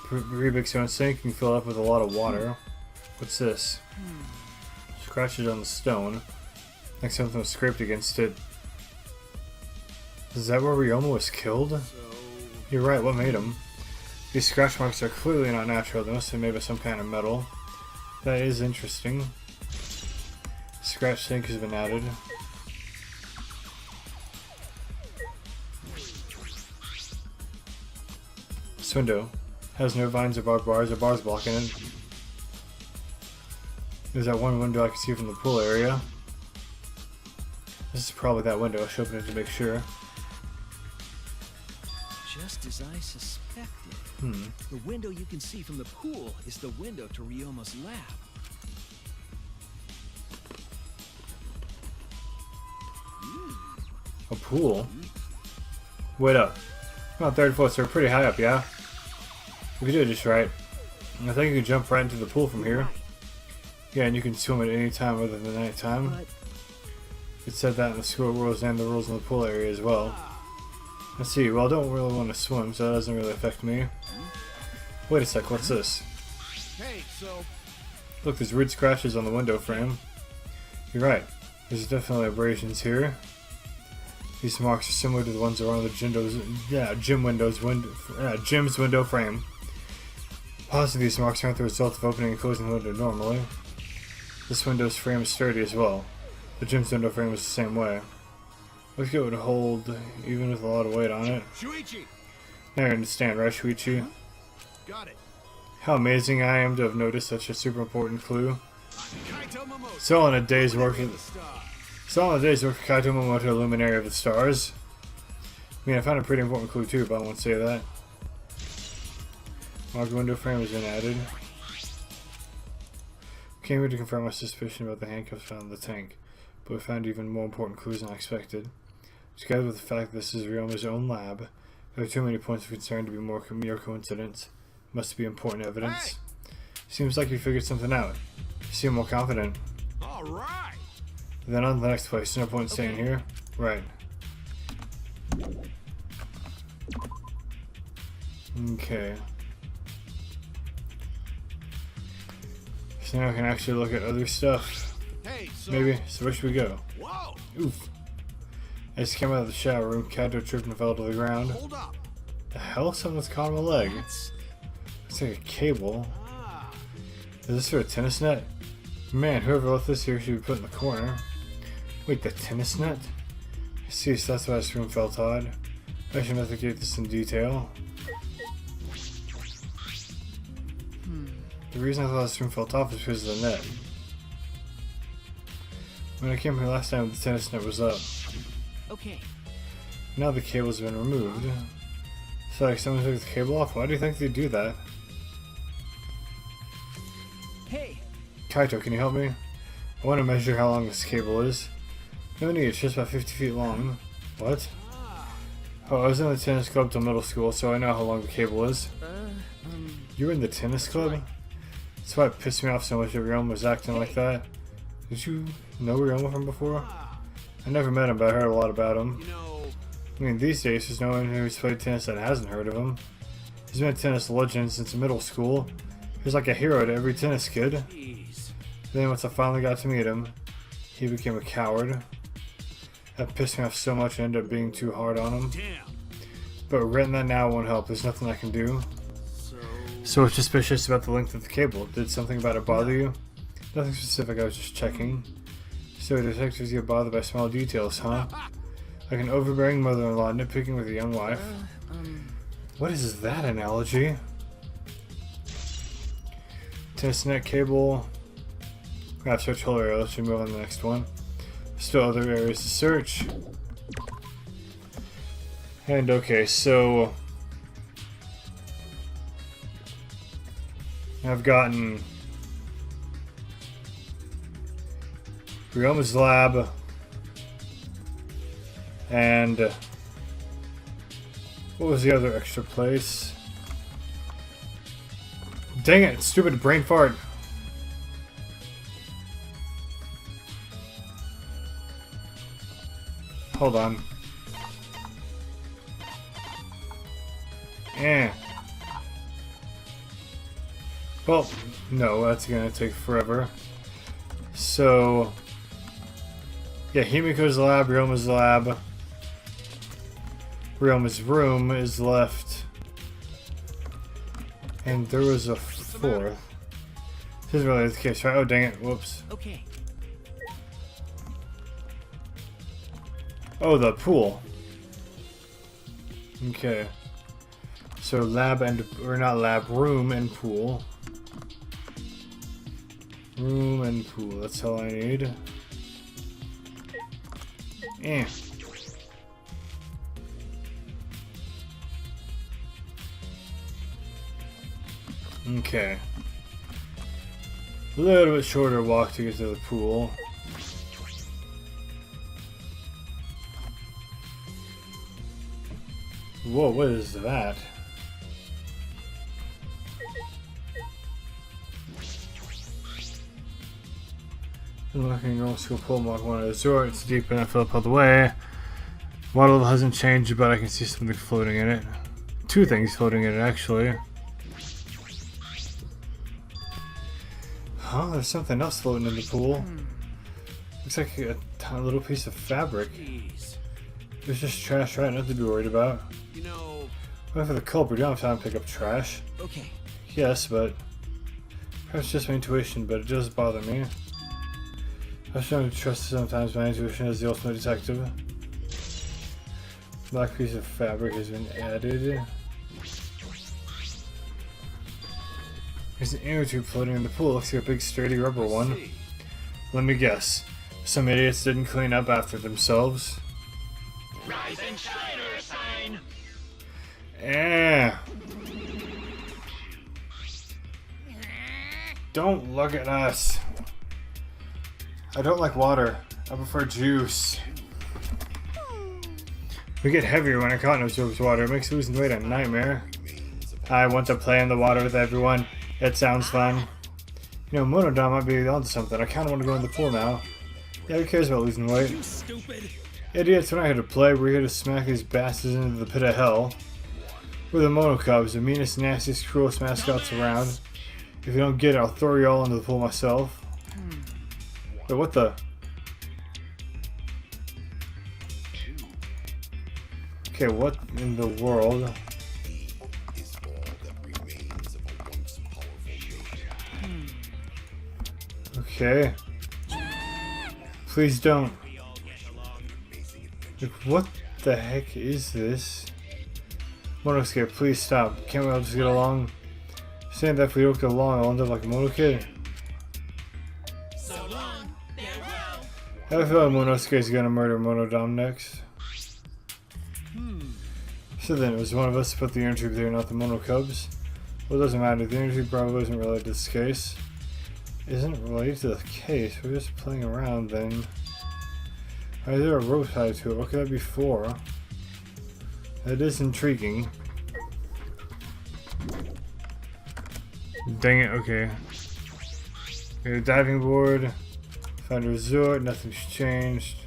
A: Pretty big stone sink, you can fill it up with a lot of water. What's this? Scratches on the stone. Like something was scraped against it. Is that where Ryoma was killed? You're right, what made him? These scratch marks are clearly not natural. They must have been made by some kind of metal. That is interesting. Scratch sink has been added. This window has no vines or barbed wires or bars blocking it. There's that one window I can see from the pool area. This is probably that window. I should open it to make sure.
D: just as I suspected. The window you can see from the pool is the window to Ryoma's lab.
A: A pool? Wait up. We're on 3rd floor, so we're pretty high up, yeah? If you do it just right, I think you can jump right into the pool from here. Yeah, and you can swim at any time other than night time.
D: But
A: It said that in the school rules and the rules in the pool area as well. Let's see, well I don't really want to swim, so that doesn't really affect me. Wait a sec, what's this?
B: Hey, so
A: Look, there's weird scratches on the window frame. You're right, there's definitely abrasions here. These marks are similar to the ones around the gym's window frame. Possibly these marks aren't the result of opening and closing the window normally. This window's frame is sturdy as well. The gym's window frame is the same way. Looks like it would hold even with a lot of weight on it.
B: Shuichi,
A: Now you understand, right, Shuichi?
B: Got it.
A: How amazing I am to have noticed such a super important clue.
B: Kaito Momoto.
A: So on a day's work
B: Luminary of the star.
A: of Kaito Momoto, Luminary of the Stars. I mean, I found a pretty important clue too, but I won't say that. Marked window frame has been added. Came here to confirm my suspicion about the handcuffs found in the tank, but we found even more important clues than I expected. Together with the fact that this is Ryoma's own lab, there are too many points of concern to be mere coincidence. Must be important evidence. Seems like you figured something out. You seem more confident.
B: All right.
A: Then on to the next place. No point in staying here. Right. Okay. So now I can actually look at other stuff.
B: Hey, so.
A: Maybe. So where should we go?
B: Whoa.
A: Oof. I just came out of the shower room. Kato tripped and fell to the ground.
B: Hold up.
A: The hell? Someone's caught my leg.
D: That's...
A: It's like a cable.
B: Ah.
A: Is this for a tennis net? Man, whoever left this here should be put in the corner. Wait, the tennis net? I see, so that's why this room felt odd. I should investigate this in detail. The reason I thought this room felt off is because of the net. When I came here last time, the tennis net was up.
D: Okay.
A: Now the cable's been removed. So like someone took the cable off? Why do you think they do that?
D: Hey!
A: Kaito, can you help me? I want to measure how long this cable is. No need, it's just about 50 feet long. What? Oh, I was in the tennis club till middle school, so I know how long the cable is. You were in the tennis club? That's why it pissed me off so much that Ryoma was acting like that. Did you know Ryoma from before? I never met him, but I heard a lot about him.
B: You know.
A: I mean, these days there's no one who's played tennis that hasn't heard of him. He's been a tennis legend since middle school. He was like a hero to every tennis kid.
B: Jeez.
A: Then once I finally got to meet him, he became a coward. That pissed me off so much I ended up being too hard on him.
B: Damn.
A: But regretting that now won't help. There's nothing I can do. So it's suspicious about the length of the cable. Did something about it bother you? Nothing specific, I was just checking. So detectives get bothered by small details, huh? Like an overbearing mother-in-law nitpicking with a young wife. What is that analogy? Tennis net cable. I have search whole area. Let's move on to the next one. Still other areas to search. And okay, so I've gotten Ryoma's lab and what was the other extra place? Dang it, stupid brain fart. Hold on. Well, no, that's gonna take forever. So, yeah, Himiko's lab, Ryoma's lab. Ryoma's room is left. And there was a fourth. This isn't really the case, right? Oh, dang it. Whoops.
D: Okay.
A: Oh, the pool. Okay. So lab and, or not lab, room and pool. Room and pool, that's all I need. Okay. A little bit shorter walk to get to the pool. Whoa, what is that? Unlocking normal school pool mark one of the resort. It's deep enough to fill up all the way. Water level hasn't changed, but I can see something floating in it. Two things floating in it, actually. Huh? There's something else floating in the pool. Looks like a little piece of fabric.
B: Jeez.
A: There's just trash, right? Nothing to be worried about.
B: You know.
A: Well, for the culprit, you don't have time to pick up trash.
D: Okay.
A: Yes, but perhaps just my intuition, but it does bother me. I should trust sometimes my intuition as the ultimate detective. Black piece of fabric has been added. There's an inner tube floating in the pool. Looks like a big sturdy rubber one. Let me guess. Some idiots didn't clean up after themselves.
F: Rise and shine or sign.
A: Don't look at us. I don't like water. I prefer juice. We get heavier when our cotton absorbs water. It makes losing weight a nightmare. I want to play in the water with everyone. It sounds fun. You know, Monodon might be onto something. I kind of want to go in the pool now. Yeah, who cares about losing weight?
B: You stupid.
A: Idiots, we're not here to play. We're here to smack these bastards into the pit of hell. We're the Mono Cubs, the meanest, nastiest, cruelest mascots around. If you don't get it, I'll throw you all into the pool myself. Wait, what the? Okay, what in the world? Okay. Please don't. Like, what the heck is this? Monoscape, please stop. Can't we all just get along? Saying that if we don't get along, I'll end up like a Mono Kid.
F: So long, farewell.
A: I feel like Monosuke's gonna murder Monodom next. So then, it was one of us to put the inner tube there, not the Mono Cubs. Well, it doesn't matter. The inner tube probably isn't related to this case. Isn't related to the case. We're just playing around then. Is there a rope tied to it? What could that be for? That is intriguing. Dang it, okay. Okay, diving board. Found a resort, nothing's changed.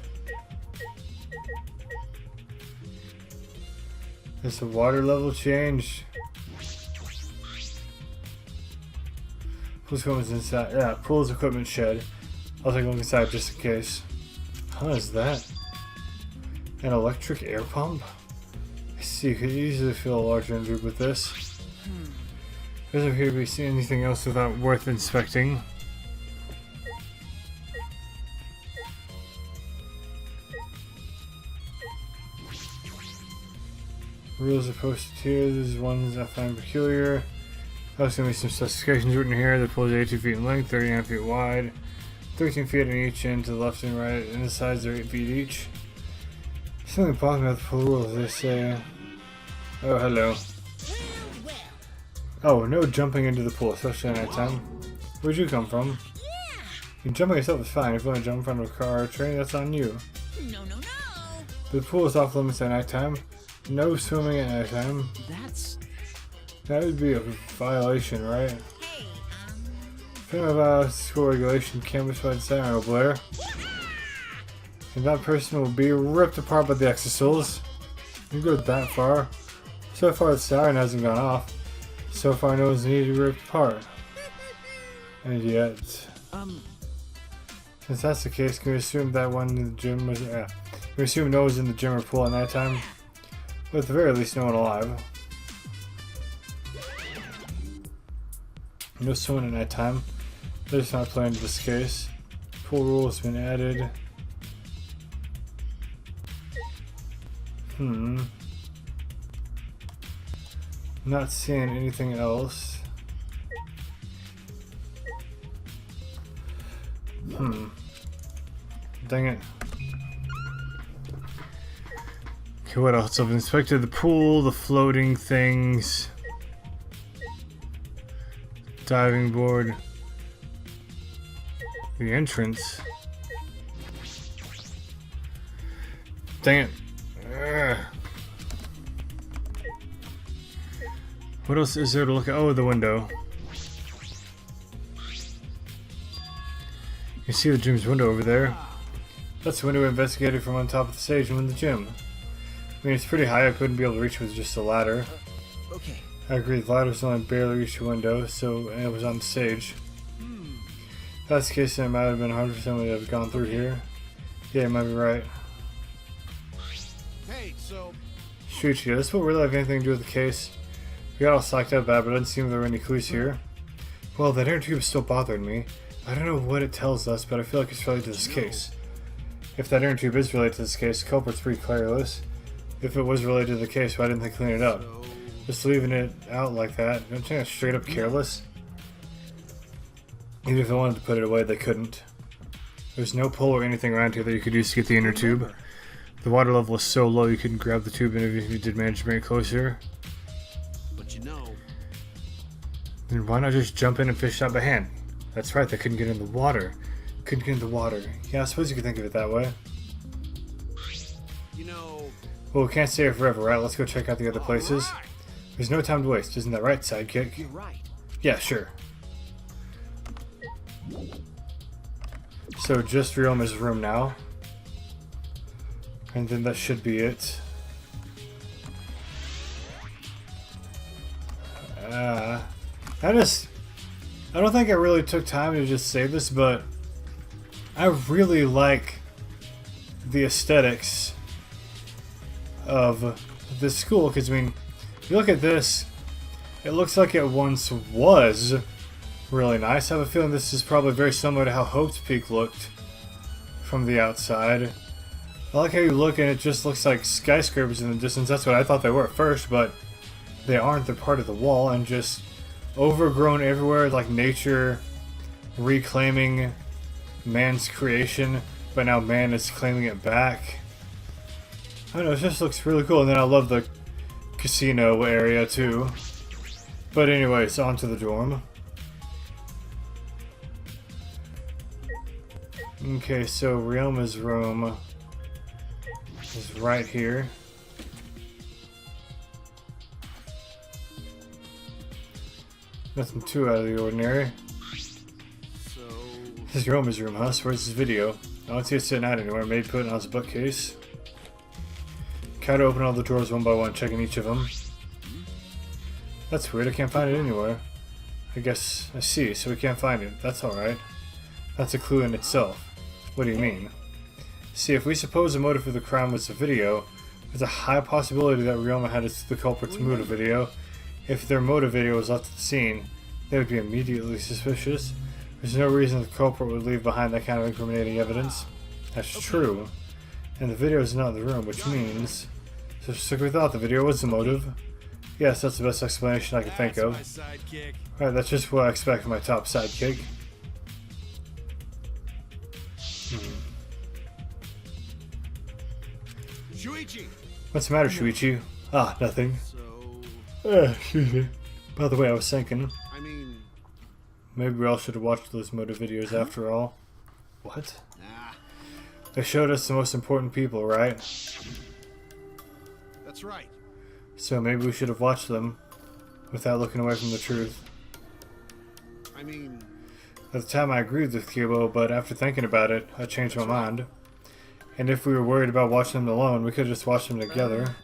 A: Has the water level changed? Pool's equipment's inside. Yeah, pool's equipment shed. I'll take a look inside just in case. How is that? An electric air pump? I see, you could easily fill a large injury with this. Doesn't appear to be seeing anything else without worth inspecting. Rules are posted here. These ones I find peculiar. There's going to be some specifications written here. The pool is 82 feet in length, 39 feet wide, 13 feet on each end to the left and right, and the sides are 8 feet each. Something bothering about the pool rules, they say. Oh, hello. Oh, no jumping into the pool, especially at night time. Where'd you come from? You jumping yourself is fine. If you want to jump in front of a car or train, that's on you.
F: No, no, no.
A: The pool is off limits at night time. No swimming at night time. That would be a violation, right?
F: Hey,
A: Film about school regulation campus by the siren will blare. And that person will be ripped apart by the exorcils. You go that far. So far the siren hasn't gone off. So far no one's needed to be ripped apart. And yet... Since that's the case, can we assume that one in the gym was... Can we assume no one's in the gym or pool at night time? But at the very least no one alive. No swimming at night time. They're just not playing to this case. Pool rule has been added. Not seeing anything else. Dang it. Okay, what else? I've inspected the pool, the floating things, diving board, the entrance. Dang it. Ugh. What else is there to look at? Oh, the window. You can see the gym's window over there. That's the window we investigated from on top of the stage and in the gym. I mean, it's pretty high. I couldn't be able to reach with just a ladder.
D: Okay.
A: I agree. The ladder's only barely reached the window, so and it was on the stage. If that's the case, then it might have been 100% would have gone through here. Yeah, you might be right.
B: Hey, so
A: Shoot you. This will really have anything to do with the case. We got all psyched up bad, but it doesn't seem there were any clues here. Well, that inner tube is still bothering me. I don't know what it tells us, but I feel like it's related to this case. If that inner tube is related to this case, the culprit's pretty colorless. If it was related to the case, why didn't they clean it up? Just leaving it out like that, don't you think that's straight up careless? Even if they wanted to put it away, they couldn't. There's no pull or anything around here that you could use to get the inner tube. The water level is so low you couldn't grab the tube, and even if you did manage to bring it closer,
B: But you know,
A: then why not just jump in and fish out by hand? That's right, they couldn't get in the water. Couldn't get in the water. Yeah, I suppose you could think of it that way.
B: you know.
A: Well, we can't stay here forever, right? Let's go check out the other places.
B: Alright.
A: There's no time to waste, isn't that right, sidekick?
D: You're right.
A: Yeah, sure. So just Ryoma's room now. And then that should be it. I don't think I really took time to just say this, but I really like the aesthetics of this school, because I mean, if you look at this, it looks like it once was really nice. I have a feeling this is probably very similar to how Hope's Peak looked from the outside. I like how you look and it just looks like skyscrapers in the distance. That's what I thought they were at first, but they aren't. They're part of the wall and just overgrown everywhere, like nature reclaiming man's creation, but now man is claiming it back. I don't know, it just looks really cool. And then I love the casino area too. But anyways, on to the dorm. Okay, so Ryoma's room is right here. Nothing too out of the ordinary.
B: So,
A: This is Ryoma's room, huh? So where's his video? I don't see it sitting out anywhere. Maybe put it on his bookcase. Kind of open all the drawers one by one, checking each of them. That's weird, I can't find it anywhere. I guess I see, so we can't find it. That's alright. That's a clue in itself. What do you mean? See, if we suppose the motive for the crime was the video, there's a high possibility that Ryoma had the culprit's motive video. If their motive video was left at the scene, they would be immediately suspicious. There's no reason the culprit would leave behind that kind of incriminating evidence. That's true. And the video is not in the room, which means... So just like we thought, the video was the motive. Yes, that's the best explanation I can think
B: that's
A: of.
B: my sidekick.
A: Alright, that's just what I expect from my top sidekick.
B: Shuichi.
A: What's the matter, Shuichi? Ah, nothing.
B: So,
A: Excuse me. By the way, I was thinking,
B: I mean,
A: maybe we all should have watched those motive videos after all. What?
B: nah,
A: They showed us the most important people, right?
B: that's right.
A: So maybe we should have watched them without looking away from the truth.
B: I mean,
A: At the time I agreed with Kubo, but after thinking about it, I changed my mind. And if we were worried about watching them alone, we could have just watched them together.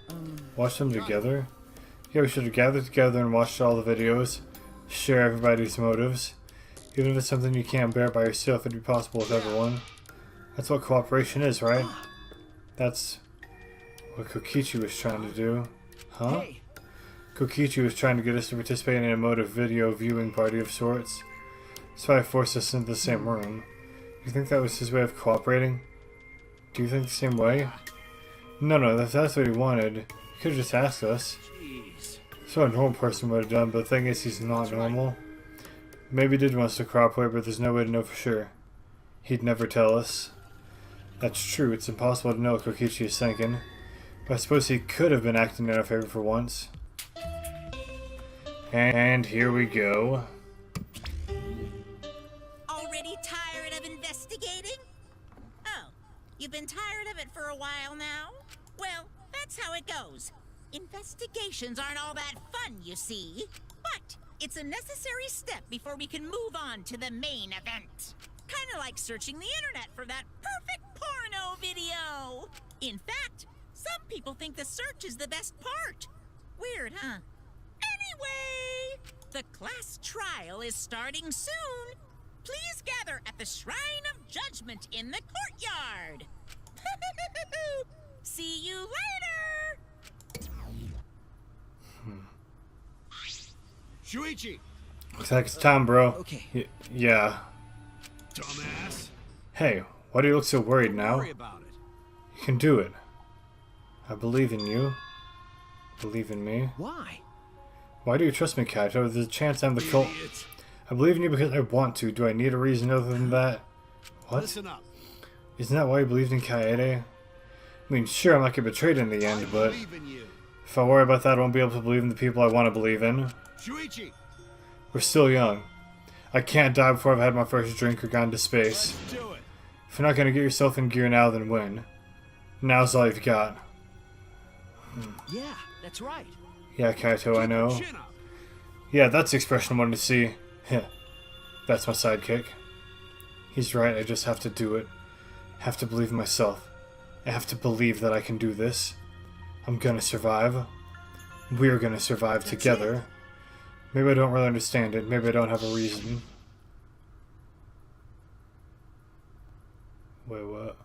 A: Watch them together? Yeah, we should have gathered together and watched all the videos. Share everybody's motives. Even if it's something you can't bear by yourself, it'd be possible with everyone. That's what cooperation is, right? That's what Kokichi was trying to do. Huh?
D: Hey,
A: Kokichi was trying to get us to participate in a motive video viewing party of sorts. That's why he forced us into the same room. You think that was his way of cooperating? Do you think the same way? No, if that's what he wanted, he could have just asked us.
D: jeez.
A: That's what a normal person would have done, but the thing is, he's not normal. Maybe he did want us to cooperate, but there's no way to know for sure. He'd never tell us. That's true, it's impossible to know what Kokichi is thinking. But I suppose he could have been acting in our favor for once. And here we go.
G: Already tired of investigating? Oh, you've been tired of it for a while now? Well, that's how it goes. Investigations aren't all that fun, you see. But it's a necessary step before we can move on to the main event. Kind of like searching the internet for that perfect porno video. In fact, some people think the search is the best part. Weird, huh? Anyway, the class trial is starting soon. Please gather at the Shrine of Judgment in the courtyard. See you later!
B: Shuichi,
A: Looks like it's time, bro.
D: Okay.
A: Yeah.
B: dumbass.
A: Hey, why do you look so worried
B: Don't
A: now?
B: worry about it.
A: You can do it. I believe in you. Believe in me.
D: Why?
A: Why do you trust me, Kaito? There's a chance I'm the cult.
B: Idiot.
A: I believe in you because I want to. Do I need a reason other than that? What?
B: Listen up.
A: Isn't that why you believed in Kaede? I mean, sure, I might get betrayed in the
B: I
A: end, but
B: believe in you.
A: if I worry about that, I won't be able to believe in the people I want to believe in.
B: Shuichi,
A: We're still young. I can't die before I've had my first drink or gone to space.
B: let's do it.
A: If you're not going to get yourself in gear now, then when? Now's all you've got.
D: Yeah, that's right.
A: Yeah, Kaito, I know.
B: Chin up.
A: Yeah, that's the expression I wanted to see. Heh. That's my sidekick. He's right, I just have to do it. I have to believe in myself. I have to believe that I can do this. I'm gonna survive. We're gonna survive together. Maybe I don't really understand it. Maybe I don't have a reason. Wait, what?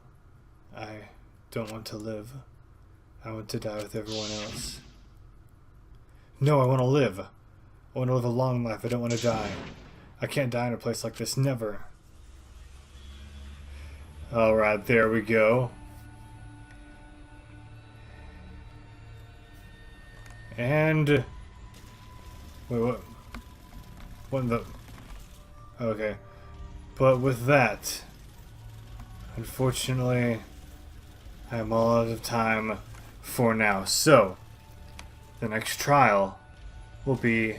A: I don't want to live. I want to die with everyone else. No, I want to live. I want to live a long life. I don't want to die. I can't die in a place like this. Never. Alright, there we go. And... Wait, what? What in the... Okay. But with that... Unfortunately... I'm all out of time for now. So... The next trial will be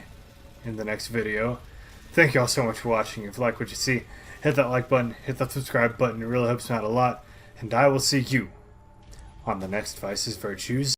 A: in the next video. Thank you all so much for watching. If you like what you see, hit that like button, hit that subscribe button. It really helps me out a lot. And I will see you on the next Vices Virtues.